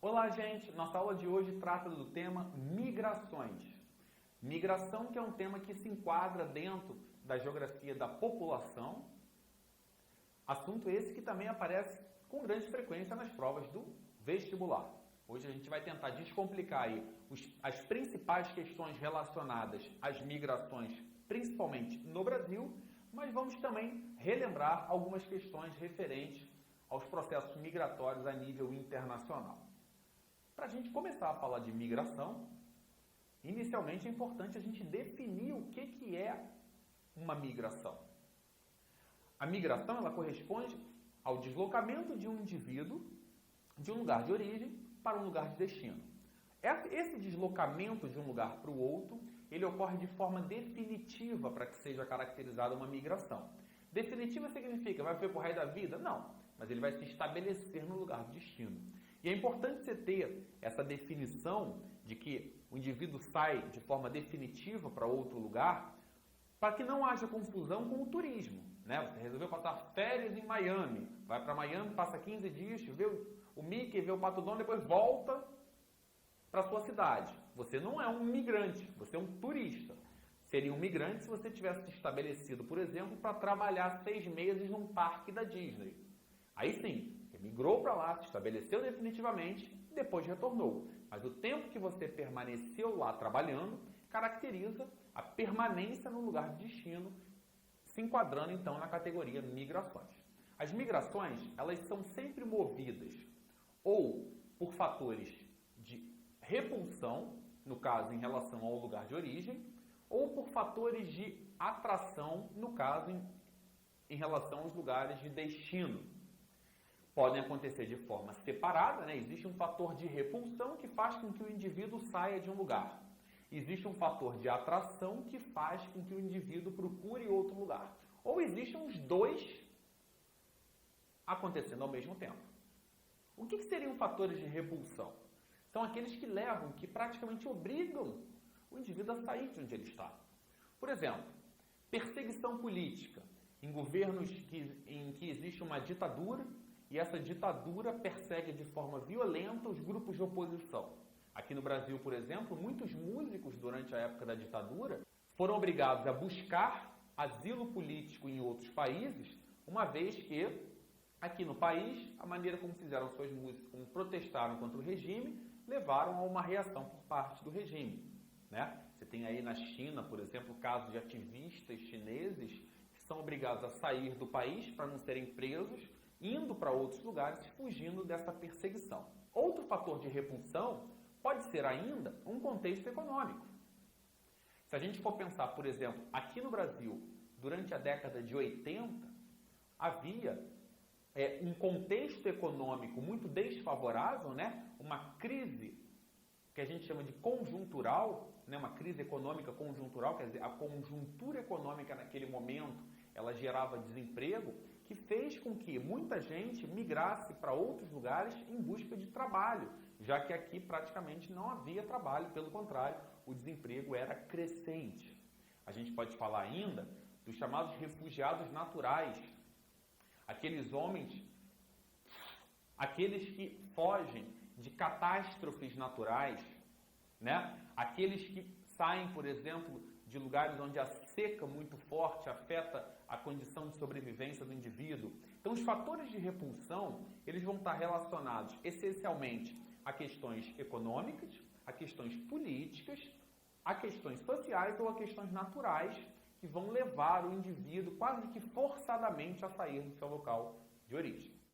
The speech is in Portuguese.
Olá, gente! Nossa aula de hoje trata do tema migrações. Migração, que é um tema que se enquadra dentro da geografia da população. Assunto esse que também aparece com grande frequência nas provas do vestibular. Hoje a gente vai tentar descomplicar aí as principais questões relacionadas às migrações, principalmente no Brasil, mas vamos também relembrar algumas questões referentes aos processos migratórios a nível internacional. Para a gente começar a falar de migração, inicialmente é importante a gente definir o que é uma migração. A migração ela corresponde ao deslocamento de um indivíduo de um lugar de origem para um lugar de destino. Esse deslocamento de um lugar para o outro, ele ocorre de forma definitiva para que seja caracterizada uma migração. Definitiva significa, vai viver por resto da vida? Não, mas ele vai se estabelecer no lugar de destino. E é importante você ter essa definição de que o indivíduo sai de forma definitiva para outro lugar, para que não haja confusão com o turismo. Né? Você resolveu passar férias em Miami, vai para Miami, passa 15 dias, vê o Mickey, vê o Pato Donald, depois volta para a sua cidade. Você não é um migrante, você é um turista. Seria um migrante se você tivesse se estabelecido, por exemplo, para trabalhar 6 meses num parque da Disney. Aí sim, migrou para lá, se estabeleceu definitivamente, depois retornou. Mas o tempo que você permaneceu lá trabalhando caracteriza a permanência no lugar de destino, se enquadrando então na categoria migrações. As migrações, elas são sempre movidas ou por fatores de repulsão, no caso em relação ao lugar de origem, ou por fatores de atração, no caso em relação aos lugares de destino. Podem acontecer de forma separada, né? Existe um fator de repulsão que faz com que o indivíduo saia de um lugar. Existe um fator de atração que faz com que o indivíduo procure outro lugar. Ou existem os dois acontecendo ao mesmo tempo. O que seriam fatores de repulsão? São aqueles que levam, que praticamente obrigam o indivíduo a sair de onde ele está. Por exemplo, perseguição política em governos em que existe uma ditadura, e essa ditadura persegue de forma violenta os grupos de oposição. Aqui no Brasil, por exemplo, muitos músicos durante a época da ditadura foram obrigados a buscar asilo político em outros países, uma vez que aqui no país, a maneira como fizeram suas músicas, como protestaram contra o regime, levaram a uma reação por parte do regime. Né? Você tem aí na China, por exemplo, casos de ativistas chineses que são obrigados a sair do país para não serem presos, indo para outros lugares, fugindo dessa perseguição. Outro fator de repulsão pode ser ainda um contexto econômico. Se a gente for pensar, por exemplo, aqui no Brasil, durante a década de 80, havia um contexto econômico muito desfavorável, né? Uma crise que a gente chama de conjuntural, né? Uma crise econômica conjuntural, quer dizer, a conjuntura econômica naquele momento, ela gerava desemprego, que fez com que muita gente migrasse para outros lugares em busca de trabalho, já que aqui praticamente não havia trabalho, pelo contrário, o desemprego era crescente. A gente pode falar ainda dos chamados refugiados naturais, aqueles homens, aqueles que fogem de catástrofes naturais, né? Aqueles que saem, por exemplo, de lugares onde a seca muito forte afeta a condição de sobrevivência do indivíduo. Então, os fatores de repulsão, eles vão estar relacionados essencialmente a questões econômicas, a questões políticas, a questões sociais ou a questões naturais que vão levar o indivíduo quase que forçadamente a sair do seu local de origem.